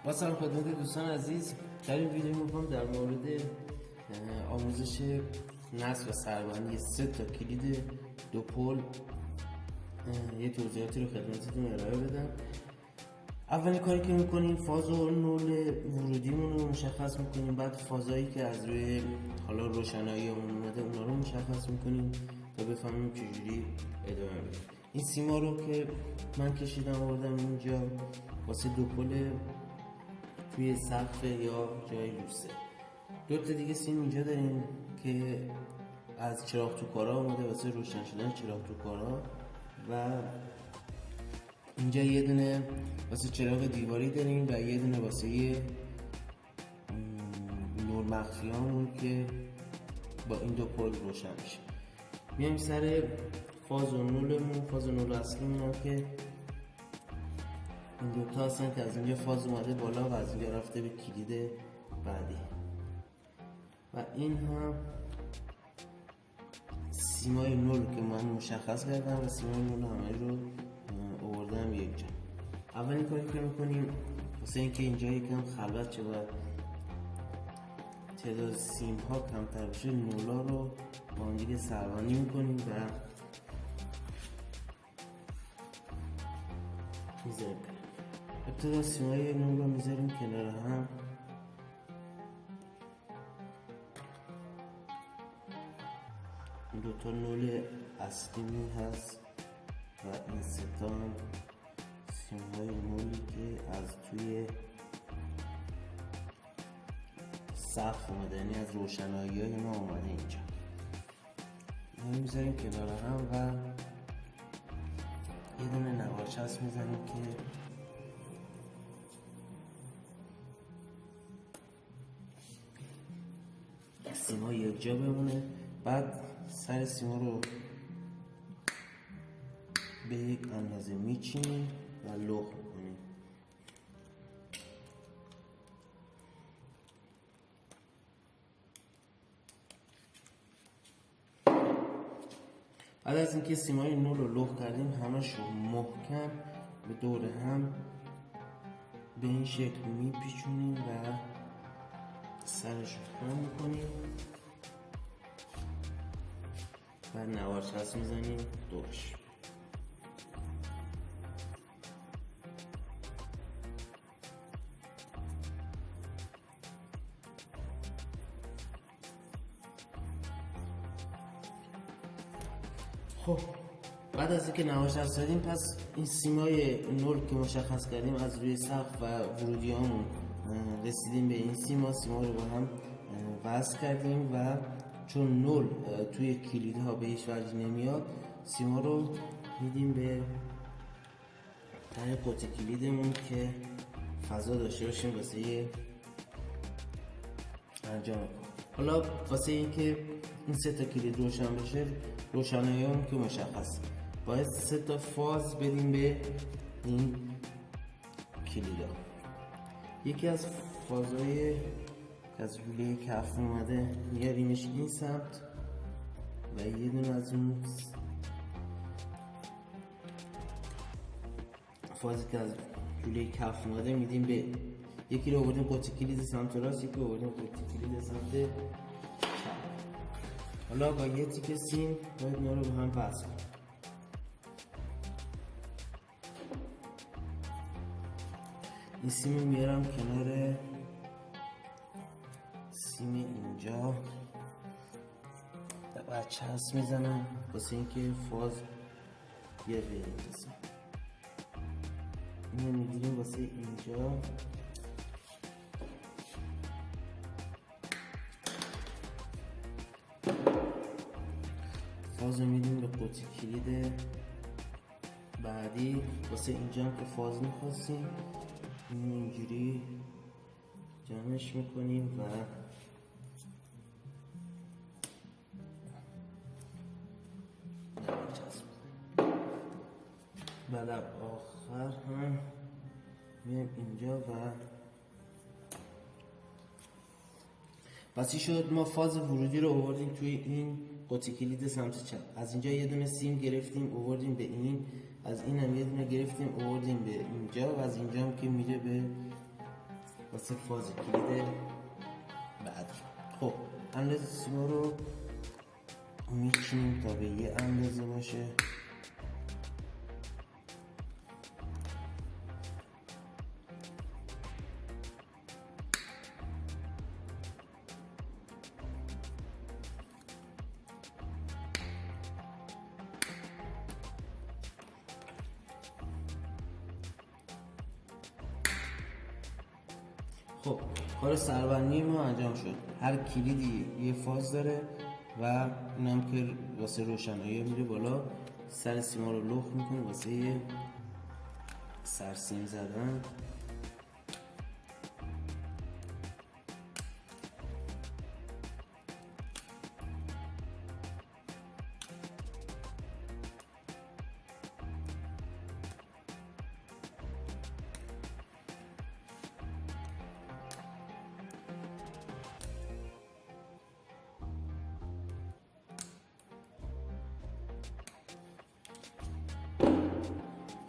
با سلام خدمت دوستان عزیز. در این ویدیو می‌خوام در مورد آموزش نصب و سربندی 3 تا کلید دوپل یه توضیحاتی رو خدمتتون ارائه بدم. اولین کاری که می‌کنیم فاز و نول ورودیمون رو مشخص می‌کنیم، بعد فازایی که از روی حالا روشنایی اون اومده اونا رو مشخص می‌کنیم تا بفهمیم چجوری ادامه بدیم. این سیما رو که من کشیدم آوردم اینجا واسه دوپل توی سقف یا جای لوسه. دو تا دیگه سیم اینجا داریم که از چراغ تو کارا اومده واسه روشن شدن چراغ تو کارا، و اینجا یه دونه واسه چراغ دیواری داریم و یه دونه واسه نور مخفیامون که با این دوپل روشن میشه. میایم سر فاز و نولمون. فاز و نول اصلیمون هم که این دوتا هستن که از اینجا فاز اومده بالا و از اینجا رفته به کلید بعدی، و این هم سیمای نول که من مشخص کردم و سیمای نول همه رو آوردم یک جا. اولین کاری که میکنیم واسه اینکه اینجا یکم خلوت شه و تعداد سیم ها کمتر بشه، نولا رو با هم دیگه سربندی میکنیم و میذاریم. ابتدا سیمای نول رو میذاریم کنار هم، این دوتا نول اصلی هست و این ستا هم سیمای نولی که از توی سقف اومده، یعنی از روشنایی های ما اومده اینجا. این میذاریم کنار هم و یه دونه نوارچسب میزنیم که سیما یک جا بمونه. بعد سر سیما رو به یک اندازه میچینیم و لخ میکنیم. بعد از اینکه سیمای نول رو لخ کردیم همش رو محکم به دور هم به این شکل میپیچونیم و سرش رو خم میکنیم و نوارچسب میزنیم دورش. خب بعد از اینکه نوارچسب زدیم، پس این سیمای نول که مشخص کردیم از روی سقف و ورودیامون رسیدیم به این سیما رو با هم وصل کردیم و چون نول توی کلیدها به هیچ وجه نمیاد، سیما رو میدیم به ته قطع کلیدمون که فضا داشته باشیم واسه انجام کار. حالا واسه اینکه این 3 تا کلید روشن بشه، روشنایی‌مون که مشخص، باید 3 تا فاز بدیم به این کلیدها. یکی از فازهای که از لوله کف اومده میاریمش این سمت و یه دونه از اون فازی که از لوله کف اومده میدیم به یکی رو آوردیم قطع کلید سمت راست، یکی رو آوردیم قطع کلید سمت چپ. حالا با یه تیکه سیم باید اینا رو به هم وصل کنیم. این سیم رو میارم کنار سیم اینجا و چسب میزنم واسه اینکه فاز بیاد به این قسمت. اینو میگیریم واسه اینجا، فاز رو میدیم به قطع کلید بعدی. واسه اینجا هم که فاز میخواستیم اینجوری جمعش میکنیم و بعد آخر هم میایم اینجا و بسی شد. ما فاز ورودی رو آوردیم توی این قطع کلید سمت چپ. از اینجا یه دونه سیم گرفتیم آوردیم به این، از این هم یه دونه گرفتیم آوردیم به اینجا، و از اینجا هم که میره به واسه فاز کلید بعد. خب اندازه سیما رو میچینیم تا به یه اندازه باشه. خب کار سربندی ما انجام شد. هر کلیدی یه فاز داره و این هم که واسه روشنایی میره بالا، سر سیما رو لخت میکنه واسه یه سرسیم زدن.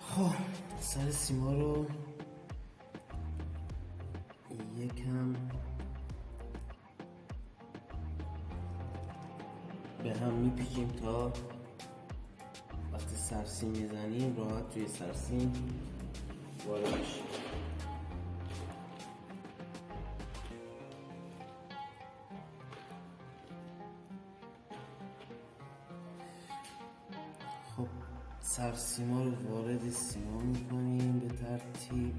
خب سر سیما رو یکم به هم میپیچیم تا وقتی سرسیم میزنیم راحت توی سرسیم وارد بشیم. خب سرسیما رو وارد سیما میکنیم به ترتیب.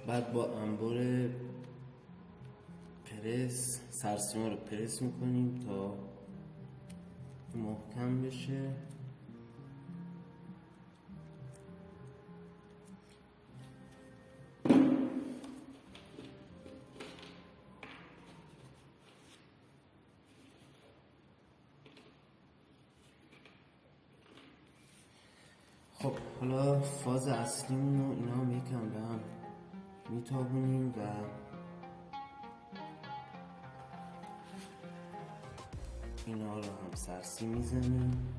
بعد با انبار پرس سرسیما رو پرس میکنیم تا محکم بشه. خب حالا فاز اصلیمون رو اینا هم یکم به هم میتابونیم و اینا رو هم سرسیم میزنیم.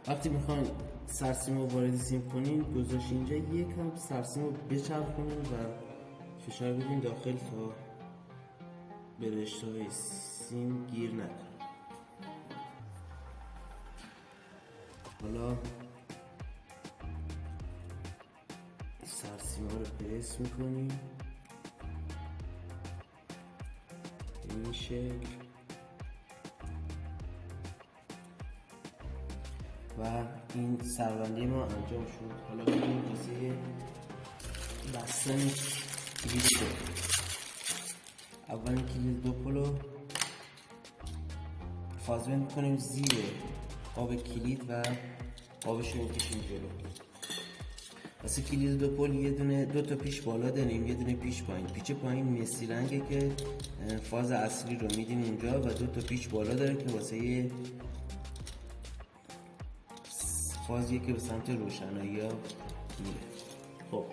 وقتی میخواین سرسیم رو وارد سیم کنین، گذاشت اینجا یکم سرسیم رو بچرخونین و فشار بدین داخل تا به رشته‌های سیم گیر نکنه. حالا سرسیم رو پرس میکنیم به این شکل و این سربندی ما انجام شد. حالا بریم واسه بستن کلید دوپل. اول کلید دوپل رو فازمنت میکنیم زیر قاب کلید و قابش رو میکشیم جلو. واسه کلید دوپل یه دونه دو تا پیش بالا داریم، یه دونه پیش پایین. پیچ پایین مسی رنگه که فاز اصلی رو میدیم اونجا و دو تا پیچ بالا داره که واسه فازیه که به سمت روشنایی ها میره. خب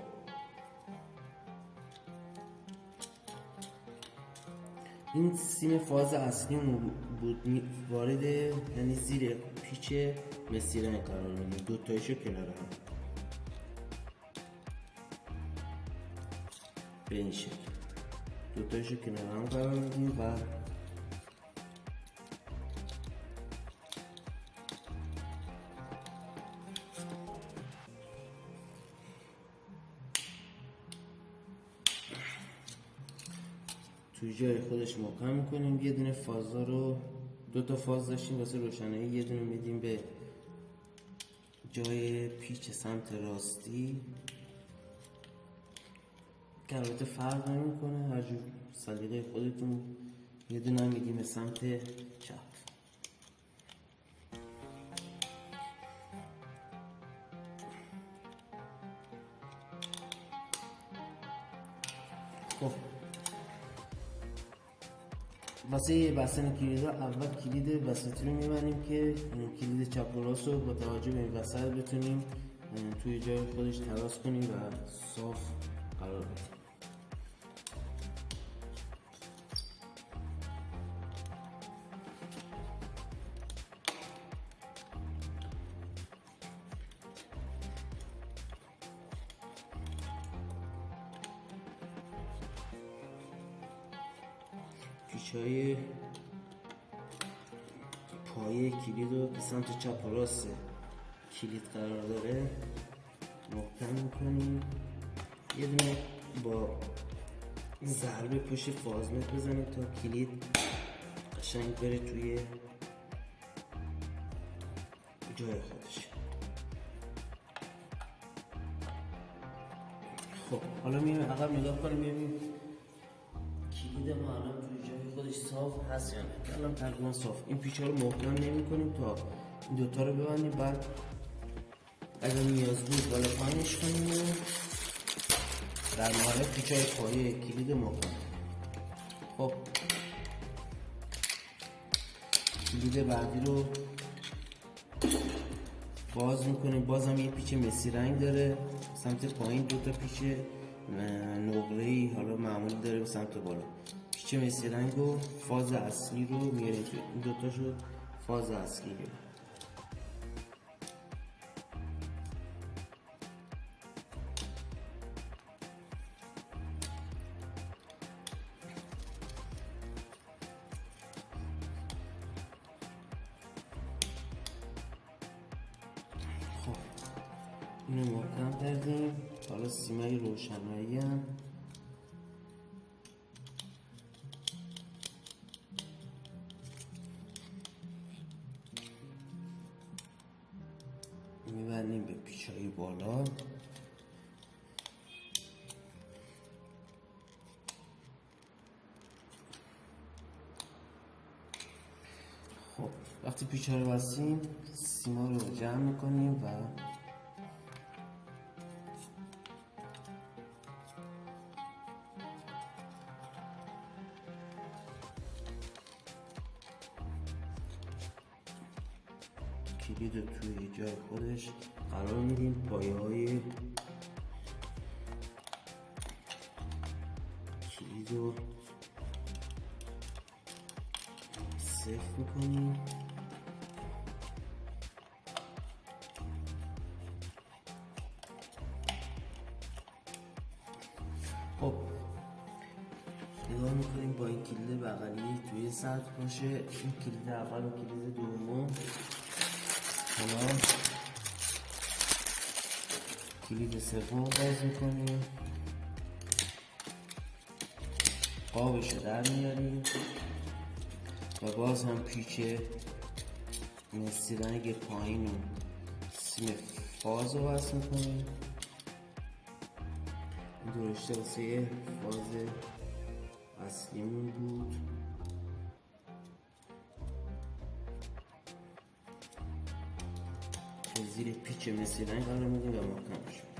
این سیم فاز اصلی بود وارد، یعنی زیر پیچ مسی رنگ قرار میدیم. دو تایشو کنار هم به این شکل دو تایشو کنار هم قرار میدیم و توی جای خودش محکم میکنیم. یه دونه فازا رو دو تا فاز داشتیم واسه روشنایی، یه دونه میدیم به جای پیچ سمت راستی که البته فرق نمیکنه، هر جور سلیقه خودتون. یه دونه میدیم به سمت چپ. واسه بستن کلید اول کلید وسطی رو میبریم که کلید چپ و راست رو با توجه به این وسط بتونیم توی جای خودش تراز کنیم و صاف قرار بدیم. پیچ‌های پایه کلید رو به سمت چپ و راست کلید قرار داره محکم میکنیم. یه دونه با ضربه پشت فازمت بزنیم تا کلید قشنگ بره توی جای خودش. خب حالا میریم عقب نگاه کنیم ببینیم کلید ما الان توی جای خودش صاف هست یا نه. الان تقریبا صاف. این پیچ‌ها رو محکم نمی‌کنیم تا این دوتا رو ببندیم، بعد اگر نیاز بود بالا پایینش کنیم و در نهایت پیچ‌های پایه کلید محکم. خب کلید بعدی رو باز میکنیم. باز هم یه پیچ مسی رنگ داره سمت پایین، دوتا پیچ نقره‌ای حالا معمولی داره به سمت بالا. پیچ مسی رنگ و فاز اصلی رو میاریم توی این دوتا شد فاز اصلی رو. خب اینو محکم کردیم. حالا سیمای روشنایی هم میبندیم به پیچ‌های بالا. خب وقتی پیچ‌ها رو بستیم سیما رو جمع میکنیم و کلید رو توی جای خودش قرار میدیم. پایه های کلید رو صفر میکنیم. خب نگاه میکنیم با این کلید بغلی توی سطح باشه. این کلید اول و کلید دوم. حالا کلید سوم باز میکنیم، قابش رو در میاریم و باز هم پیچ مسی رنگ پایین و سیم فاز رو وصل میکنیم. این درشته واسه فاز اصلیمون بود. زیر پیچ مسی رنگ قرار میدیم و محکم شد.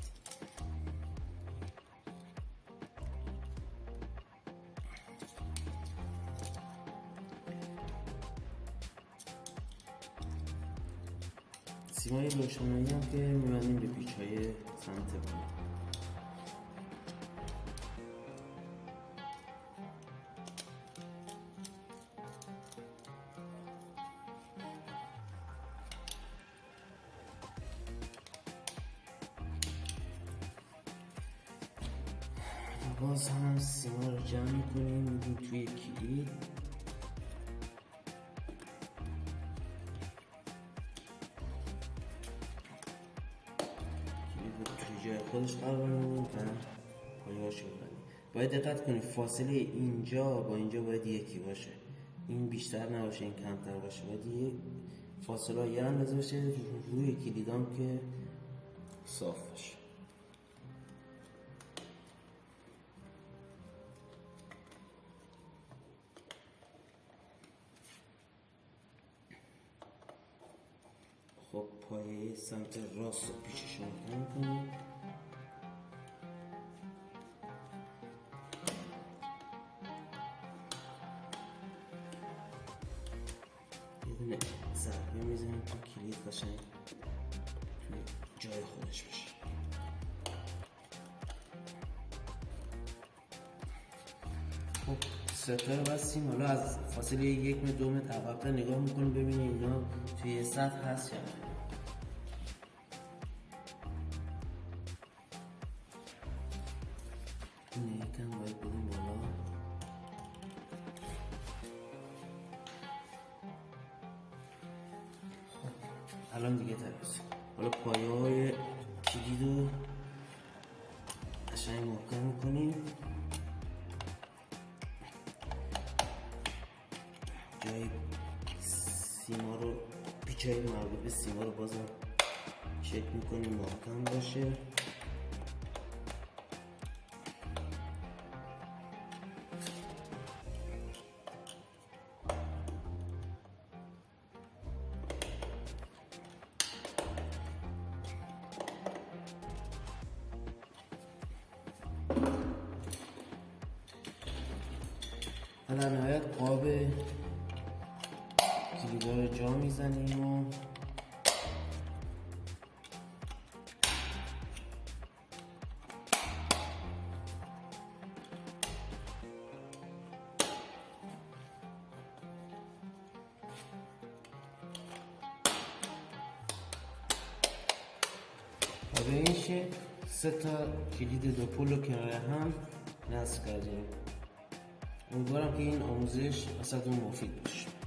سیمای روشنایی هم که میبندیم به پیچ‌های سمت بالا. باز هم سیما رو جمع میکنیم میدیم توی کلید. توی جای خودش قرار میدیم و پایه‌هاش رو ببندیم. باید دقت کنید فاصله اینجا با اینجا باید یکی باشه. این بیشتر نباشه این کمتر باشه. باید یه فاصله یه اندازه باشه روی کلیدام که صاف باشه. خب پایه سمت راست رو پیچش رو محکم کنیم. دونه ضربه میزنیم تا کلید قشنگ توی جای خودش بشه. خب ستا رو بستیم. حالا از فاصله 1 متر 2 متر عقب‌تر نگاه میکنیم ببینیم اینا توی سطح هست یا نه. اینه یکم باید بدیم بالا. الان دیگه ترسیم. حالا پایه های کلید رو قشنگ محکم میکنیم. جای سیما رو پیچای مربوط به سیما رو بازم چک میکنیم محکم باشه. در نهایت قاب کلیدا رو جا میزنیم و به این شکل 3 تا کلید دوپل رو کنارهم نصب کردیم. امیدوارم که این آموزش واسهتون مفید باشه.